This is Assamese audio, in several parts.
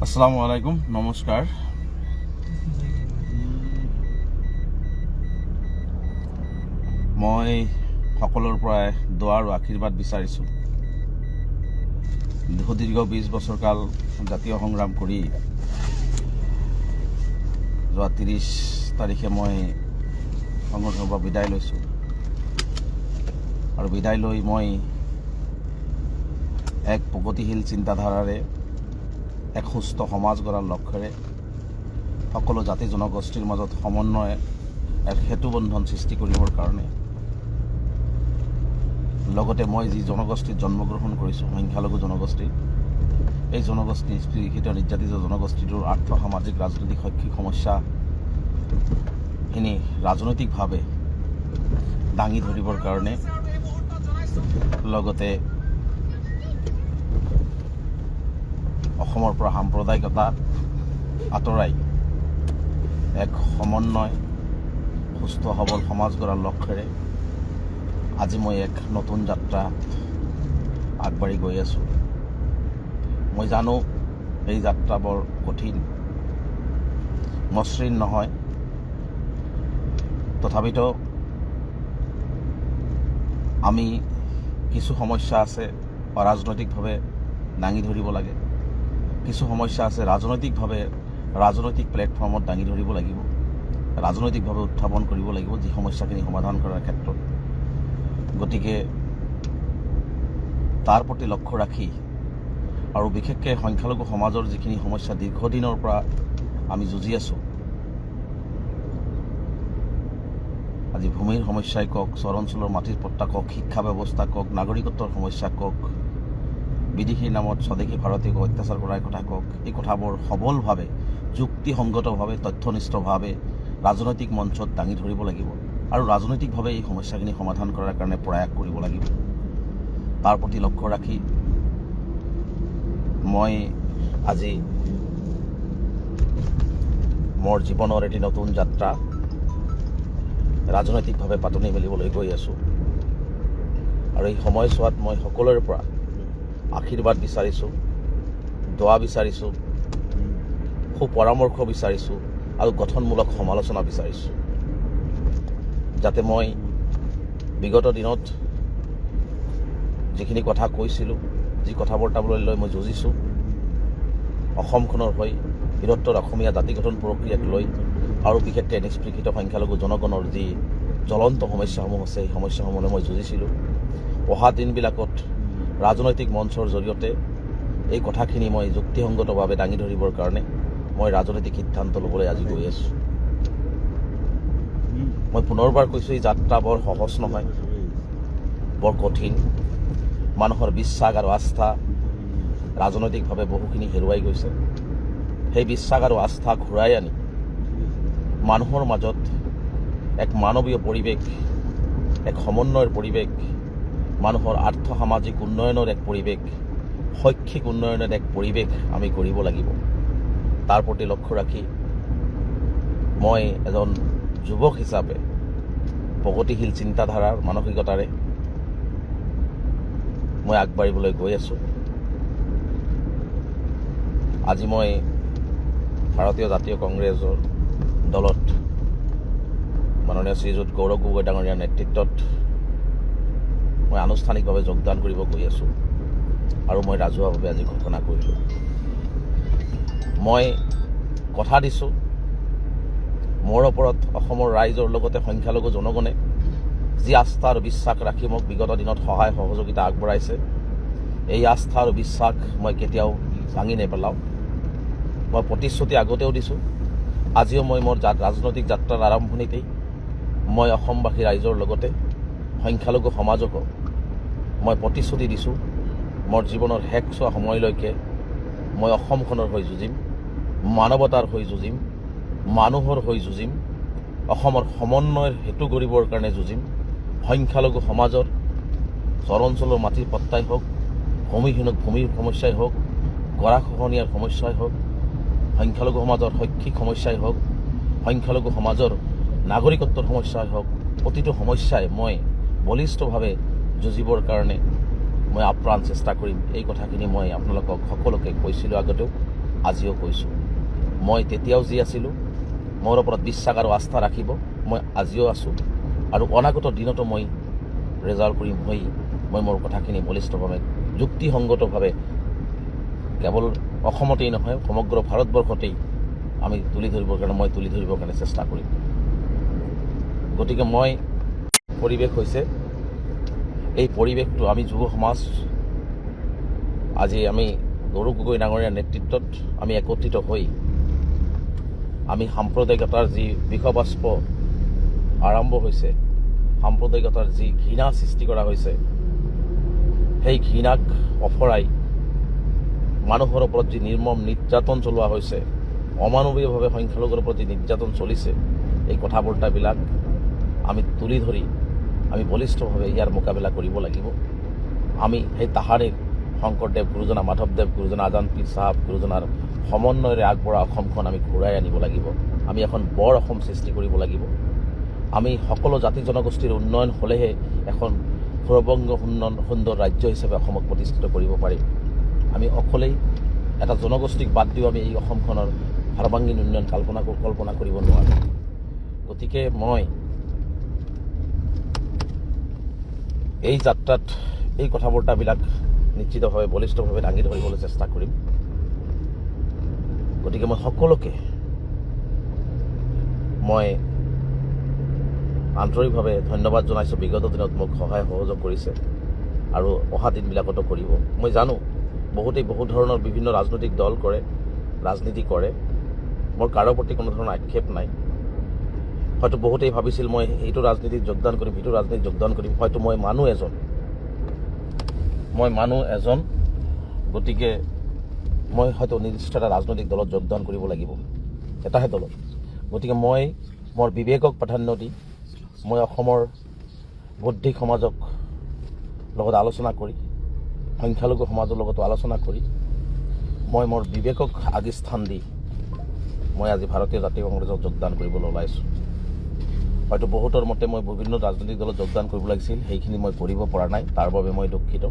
আসসালামু আলাইকুম, নমস্কাৰ। মই সকলোৰ পৰাই দোৱা আৰু আশীৰ্বাদ বিচাৰিছোঁ। সুদীৰ্ঘ 20 বছৰ কাল জাতীয় সংগ্ৰাম কৰি যোৱা 30 তাৰিখে মই সংগঠনৰ পৰা বিদায় লৈছোঁ আৰু বিদায় লৈ মই এক প্ৰগতিশীল চিন্তাধাৰাৰে এক সুস্থ সমাজ গঢ়াৰ লক্ষ্যৰে সকলো জাতি জনগোষ্ঠীৰ মাজত সমন্বয় এক সেতুবন্ধন সৃষ্টি কৰিবৰ কাৰণে লগতে মই যি জনগোষ্ঠীত জন্মগ্ৰহণ কৰিছোঁ, সংখ্যালঘু জনগোষ্ঠী, এই জনগোষ্ঠী স্পৃশিত নিৰ্যাতিত জনগোষ্ঠীটোৰ আৰ্থ সামাজিক ৰাজনৈতিক শৈক্ষিক সমস্যাখিনি ৰাজনৈতিকভাৱে দাঙি ধৰিবৰ কাৰণে লগতে অসমৰ পৰা সাম্প্ৰদায়িকতা আঁতৰাই এক সমন্বয় সুস্থ সবল সমাজ গঢ়াৰ লক্ষ্যৰে আজি মই এক নতুন যাত্ৰাত আগবাঢ়ি গৈ আছোঁ। মই জানো এই যাত্ৰা বৰ কঠিন, মসৃণ নহয়, তথাপিতো আমি কিছু সমস্যা আছে অৰাজনৈতিকভাৱে দাঙি ধৰিব লাগে, কিছু সমস্যা আছে ৰাজনৈতিকভাৱে ৰাজনৈতিক প্লেটফৰ্মত দাঙি ধৰিব লাগিব, ৰাজনৈতিকভাৱে উত্থাপন কৰিব লাগিব যি সমস্যাখিনি সমাধান কৰাৰ ক্ষেত্ৰত। গতিকে তাৰ প্ৰতি লক্ষ্য ৰাখি আৰু বিশেষকৈ সংখ্যালঘু সমাজৰ যিখিনি সমস্যা দীৰ্ঘদিনৰ পৰা আমি যুঁজি আছোঁ, আজি ভূমিৰ সমস্যাই কওক, চৰ অঞ্চলৰ মাটিৰ পট্টা কওক, শিক্ষা ব্যৱস্থা কওক, নাগৰিকত্বৰ সমস্যা কওক, বিদেশীৰ নামত স্বদেশী ভাৰতীয়ক অত্যাচাৰ কৰাৰ কথা কওক, এই কথাবোৰ সবলভাৱে যুক্তিসংগতভাৱে তথ্যনিষ্ঠভাৱে ৰাজনৈতিক মঞ্চত দাঙি ধৰিব লাগিব আৰু ৰাজনৈতিকভাৱে এই সমস্যাখিনি সমাধান কৰাৰ কাৰণে প্ৰয়াস কৰিব লাগিব। তাৰ প্ৰতি লক্ষ্য ৰাখি মই আজি মোৰ জীৱনৰ এটি নতুন যাত্ৰা ৰাজনৈতিকভাৱে পাতনি মেলিবলৈ গৈ আছোঁ আৰু এই সময়ছোৱাত মই সকলোৰে পৰা আশীৰ্বাদ বিচাৰিছোঁ, দোৱা বিচাৰিছোঁ, সুপৰামৰ্শ বিচাৰিছোঁ আৰু গঠনমূলক সমালোচনা বিচাৰিছোঁ, যাতে মই বিগত দিনত যিখিনি কথা কৈছিলোঁ, যি কথা বৰ্তাবলৈ লৈ মই যুঁজিছোঁ, অসমখনৰ হৈ বৃহত্তৰ অসমীয়া জাতি গঠন প্ৰক্ৰিয়াক লৈ আৰু বিশেষকৈ নিষ্পৃষিত সংখ্যালঘু জনগণৰ যি জ্বলন্ত সমস্যাসমূহ আছে, সেই সমস্যাসমূহলৈ মই যুঁজিছিলোঁ। অহা দিনবিলাকত ৰাজনৈতিক মঞ্চৰ জৰিয়তে এই কথাখিনি মই যুক্তিসংগতভাৱে দাঙি ধৰিবৰ কাৰণে মই ৰাজনৈতিক সিদ্ধান্ত ল'বলৈ আজি গৈ আছোঁ। মই পুনৰবাৰ কৈছোঁ, এই যাত্ৰা বৰ সহজ নহয়, বৰ কঠিন। মানুহৰ বিশ্বাস আৰু আস্থা ৰাজনৈতিকভাৱে বহুখিনি হেৰুৱাই গৈছে। সেই বিশ্বাস আৰু আস্থা ঘূৰাই আনি মানুহৰ মাজত এক মানৱীয় পৰিৱেশ, এক সমন্বয়ৰ পৰিৱেশ, মানুহৰ আৰ্থ সামাজিক উন্নয়নৰ এক পৰিৱেশ, শৈক্ষিক উন্নয়নৰ এক পৰিৱেশ আমি গঢ়িব লাগিব। তাৰ প্ৰতি লক্ষ্য ৰাখি মই এজন যুৱক হিচাপে প্ৰগতিশীল চিন্তাধাৰাৰ মানসিকতাৰে মই আগবাঢ়িবলৈ গৈ আছোঁ। আজি মই ভাৰতীয় জাতীয় কংগ্ৰেছৰ দলত মাননীয় শ্ৰীযুত গৌৰৱ গগৈ ডাঙৰীয়াৰ নেতৃত্বত মই আনুষ্ঠানিকভাৱে যোগদান কৰিব গৈ আছোঁ আৰু মই ৰাজহুৱাভাৱে আজি ঘোষণা কৰিলোঁ। মই কথা দিছোঁ, মোৰ ওপৰত অসমৰ ৰাইজৰ লগতে সংখ্যালঘু জনগণে যি আস্থা আৰু বিশ্বাস ৰাখি মোক বিগত দিনত সহায় সহযোগিতা আগবঢ়াইছে, এই আস্থা আৰু বিশ্বাস মই কেতিয়াও ভাঙি নেপেলাওঁ। মই প্ৰতিশ্ৰুতি আগতেও দিছোঁ, আজিও মই মোৰ ৰাজনৈতিক যাত্ৰাৰ আৰম্ভণিতেই মই অসমবাসী ৰাইজৰ লগতে সংখ্যালঘু সমাজকো মই প্ৰতিশ্ৰুতি দিছোঁ, মোৰ জীৱনৰ শেষছোৱা সময়লৈকে মই অসমখনৰ হৈ যুঁজিম, মানৱতাৰ হৈ যুঁজিম, মানুহৰ হৈ যুঁজিম, অসমৰ সমন্বয়ৰ হেতু গঢ়িবৰ কাৰণে যুঁজিম। সংখ্যালঘু সমাজৰ চৰ অঞ্চলৰ মাটিৰ পট্টাই হওক, ভূমিৰ সমস্যাই হওক, গৰাখহনীয়াৰ সমস্যাই হওক, সংখ্যালঘু সমাজৰ শৈক্ষিক সমস্যাই হওক, সংখ্যালঘু সমাজৰ নাগৰিকত্বৰ সমস্যাই হওক, প্ৰতিটো সমস্যাই মই বলিষ্ঠভাৱে যুঁজিবৰ কাৰণে মই আপ্ৰাণ চেষ্টা কৰিম। এই কথাখিনি মই আপোনালোকক সকলোকে কৈছিলোঁ আগতেও, আজিও কৈছোঁ, মই তেতিয়াও যি আছিলোঁ, মোৰ ওপৰত বিশ্বাস আৰু আস্থা ৰাখিব, মই আজিও আছোঁ আৰু অনাগত দিনতো মই ৰেজাল্ট কৰিম হৈ মই মোৰ কথাখিনি বলিষ্ঠভাৱে যুক্তিসংগতভাৱে কেৱল অসমতেই নহয় সমগ্ৰ ভাৰতবৰ্ষতেই আমি তুলি ধৰিবৰ কাৰণে চেষ্টা কৰিম। গতিকে মই পৰিৱেশ হৈছে এই পৰিৱেশটো আমি যুৱ সমাজ আজি আমি গৌৰৱ গগৈ ডাঙৰীয়াৰ নেতৃত্বত আমি একত্ৰিত হৈ আমি সাম্প্ৰদায়িকতাৰ যি বিষবাষ্প আৰম্ভ হৈছে, সাম্প্ৰদায়িকতাৰ যি ঘৃণা সৃষ্টি কৰা হৈছে, সেই ঘৃণাক অফৰাই মানুহৰ ওপৰত যি নিৰ্মম নিৰ্যাতন চলোৱা হৈছে, অমানৱীয়ভাৱে সংখ্যালঘুৰ ওপৰত যি নিৰ্যাতন চলিছে, এই কথা বাৰ্তাবিলাক আমি তুলি ধৰি আমি বলিষ্ঠভাৱে ইয়াৰ মোকাবিলা কৰিব লাগিব। আমি সেই তাহাৰে শংকৰদেৱ গুৰুজনা, মাধৱদেৱ গুৰুজনা, আজান পীৰ চাহাব গুৰুজনাৰ সমন্বয়েৰে আগবঢ়া অসমখন আমি ঘূৰাই আনিব লাগিব। আমি এখন বৰ অসম সৃষ্টি কৰিব লাগিব। আমি সকলো জাতি জনগোষ্ঠীৰ উন্নয়ন হ'লেহে এখন সৰ্বংগ সুন্দৰ ৰাজ্য হিচাপে অসমক প্ৰতিষ্ঠিত কৰিব পাৰিম। আমি অকলেই এটা জনগোষ্ঠীক বাদ দিও আমি এই অসমখনৰ সৰ্বাংগীন উন্নয়ন কল্পনা কৰিব নোৱাৰোঁ। গতিকে মই এই যাত্ৰাত এই কথা বাৰ্তাবিলাক নিশ্চিতভাৱে বলিষ্ঠভাৱে দাঙি ধৰিবলৈ চেষ্টা কৰিম। গতিকে মই সকলোকে মই আন্তৰিকভাৱে ধন্যবাদ জনাইছোঁ। বিগত দিনত মোক সহায় সহযোগ কৰিছে আৰু অহা দিনবিলাকতো কৰিব। মই জানো বহুতেই বহুত ধৰণৰ বিভিন্ন ৰাজনৈতিক দল কৰে, ৰাজনীতি কৰে। মোৰ কাৰো প্ৰতি কোনো ধৰণৰ আক্ষেপ নাই। হয়তো বহুতেই ভাবিছিল মই এইটো ৰাজনীতিত যোগদান কৰিম, সেইটো ৰাজনীতিত যোগদান কৰিম। হয়তো মই মানুহ এজন, গতিকে মই হয়তো নিৰ্দিষ্ট এটা ৰাজনৈতিক দলত যোগদান কৰিব লাগিব, এটাহে দলত। গতিকে মই মোৰ বিবেকক প্ৰাধান্য দি মই অসমৰ বৌদ্ধিক সমাজক লগত আলোচনা কৰি, সংখ্যালঘু সমাজৰ লগতো আলোচনা কৰি মই মোৰ বিবেকক আগস্থান দি মই আজি ভাৰতীয় জাতীয় কংগ্ৰেছত যোগদান কৰিবলৈ ওলাইছোঁ। হয়তো বহুতৰ মতে মই বিভিন্ন ৰাজনৈতিক দলত যোগদান কৰিব লাগিছিল, সেইখিনি মই কৰিব পৰা নাই, তাৰ বাবে মই দুখিত।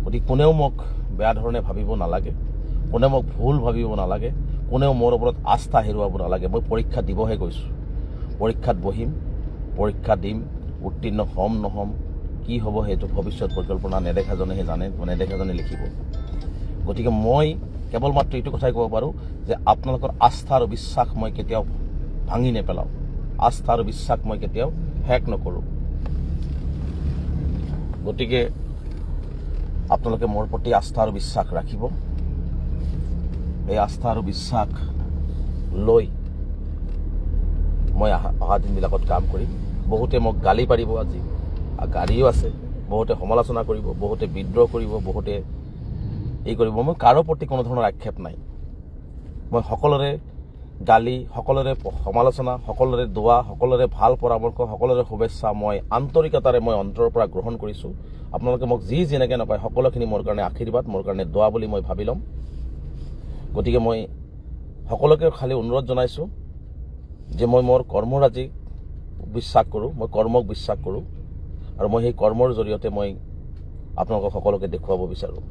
গতিকে কোনেও মোক বেয়া ধৰণে ভাবিব নালাগে, কোনেও মোক ভুল ভাবিব নালাগে, কোনেও মোৰ ওপৰত আস্থা হেৰুৱাব নালাগে। মই পৰীক্ষা দিবহে গৈছোঁ, পৰীক্ষাত বহিম, পৰীক্ষা দিম, উত্তীৰ্ণ হ'ম নহ'ম, কি হ'ব সেইটো ভৱিষ্যত পৰিকল্পনা নেদেখাজনেহে জানে, নেদেখাজনে লিখিব। গতিকে মই কেৱল মাত্ৰ এইটো কথাই ক'ব পাৰোঁ যে আপোনালোকৰ আস্থা আৰু বিশ্বাস মই কেতিয়াও ভাঙি নেপেলাওঁ, আস্থা আৰু বিশ্বাস মই কেতিয়াও শেষ নকৰোঁ। গতিকে আপোনালোকে মোৰ প্ৰতি আস্থা আৰু বিশ্বাস ৰাখিব। এই আস্থা আৰু বিশ্বাস লৈ মই অহা দিনবিলাকত কাম কৰিম। বহুতে মোক গালি পাৰিব, আজি গাড়ীও আছে, বহুতে সমালোচনা কৰিব, বহুতে বিদ্ৰোহ কৰিব, বহুতে এই কৰিব। মই কাৰো প্ৰতি কোনো ধৰণৰ আক্ষেপ নাই। মই সকলোৰে গালি, সকলোৰে সমালোচনা, সকলোৰে দোৱা, সকলোৰে ভাল পৰামৰ্শ, সকলোৰে শুভেচ্ছা মই আন্তৰিকতাৰে মই অন্তৰৰ পৰা গ্ৰহণ কৰিছোঁ। আপোনালোকে মোক যেনেকৈ নাপায় সকলোখিনি মোৰ কাৰণে আশীৰ্বাদ, মোৰ কাৰণে দোৱা বুলি মই ভাবি ল'ম। গতিকে মই সকলোকে খালি অনুৰোধ জনাইছোঁ যে মই মোৰ কৰ্মৰাজিক বিশ্বাস কৰোঁ, মই কৰ্মক বিশ্বাস কৰোঁ আৰু মই সেই কৰ্মৰ জৰিয়তে মই আপোনালোকক সকলোকে দেখুৱাব বিচাৰোঁ।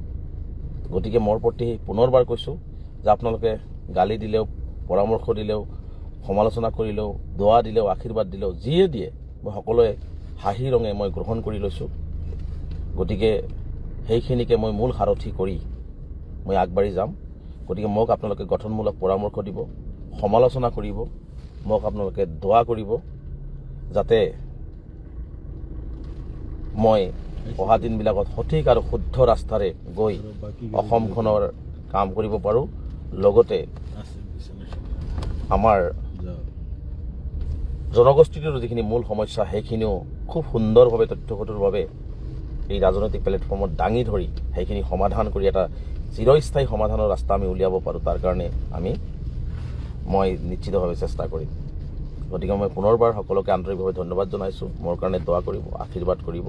গতিকে মোৰ প্ৰতি পুনৰবাৰ কৈছোঁ যে আপোনালোকে গালি দিলেও, পৰামৰ্শ দিলেও, সমালোচনা কৰিলেও, দোৱা দিলেও, আশীৰ্বাদ দিলেও, যিয়ে দিয়ে মই সকলোৱে হাঁহি ৰঙে মই গ্ৰহণ কৰি লৈছোঁ। গতিকে সেইখিনিকে মই মূল সাৰথি কৰি মই আগবাঢ়ি যাম। গতিকে মোক আপোনালোকে গঠনমূলক পৰামৰ্শ দিব, সমালোচনা কৰিব, মোক আপোনালোকে দোৱা কৰিব, যাতে মই অহা দিনবিলাকত সঠিক আৰু শুদ্ধ ৰাস্তাৰে গৈ অসমখনৰ কাম কৰিব পাৰোঁ। লগতে আমাৰ জনগোষ্ঠীটোৰ যিখিনি মূল সমস্যা সেইখিনিও খুব সুন্দৰভাৱে তথ্যগতভাৱে এই ৰাজনৈতিক প্লেটফৰ্মত দাঙি ধৰি সেইখিনি সমাধান কৰি এটা চিৰস্থায়ী সমাধানৰ ৰাস্তা আমি উলিয়াব পাৰোঁ। তাৰ কাৰণে মই নিশ্চিতভাৱে চেষ্টা কৰিম। গতিকে মই পুনৰবাৰ সকলোকে আন্তৰিকভাৱে ধন্যবাদ জনাইছোঁ। মোৰ কাৰণে দোৱা কৰিব, আশীৰ্বাদ কৰিব।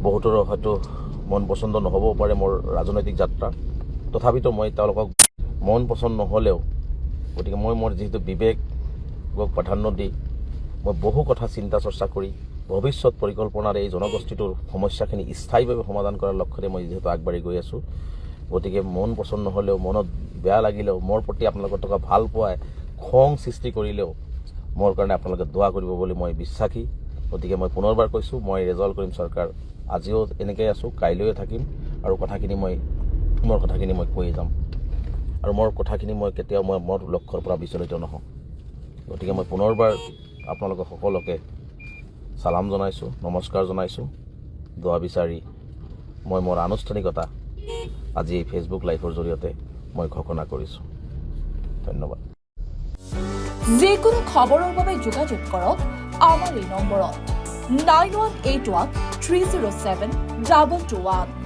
বহুতৰো হয়তো মন পচন্দ নহ'বও পাৰে মোৰ ৰাজনৈতিক যাত্ৰা, তথাপিতো মই তেওঁলোকক মন পচন্দ নহ'লেও, গতিকে মই মোৰ যিহেতু বিবেকক প্ৰাধান্য দি মই বহু কথা চিন্তা চৰ্চা কৰি ভৱিষ্যত পৰিকল্পনাৰে এই জনগোষ্ঠীটোৰ সমস্যাখিনি স্থায়ীভাৱে সমাধান কৰাৰ লক্ষ্যৰে মই যিহেতু আগবাঢ়ি গৈ আছোঁ, গতিকে মন পচন্দ নহ'লেও, মনত বেয়া লাগিলেও, মোৰ প্ৰতি আপোনালোকৰ থকা ভাল পোৱাই খং সৃষ্টি কৰিলেও মোৰ কাৰণে আপোনালোকে দোৱা কৰিব বুলি মই বিশ্বাসী। গতিকে মই পুনৰবাৰ কৈছোঁ, মই ৰেজল্ট কৰিম চৰকাৰ। আজিও এনেকৈ আছোঁ, কাইলৈও থাকিম, আৰু মোৰ কথাখিনি মই কৈ যাম, আৰু মোৰ কথাখিনি মই কেতিয়াও মোৰ লক্ষ্যৰ পৰা বিচলিত নহওঁ। গতিকে মই পুনৰবাৰ আপোনালোকক সকলোকে চালাম জনাইছোঁ, নমস্কাৰ জনাইছোঁ। দোৱা বিচাৰি মই মোৰ আনুষ্ঠানিকতা আজি এই ফেচবুক লাইভৰ জৰিয়তে মই ঘোষণা কৰিছোঁ। ধন্যবাদ। যিকোনো খবৰৰ বাবে যোগাযোগ কৰক আমাৰ এই নম্বৰত 9181 307 2221।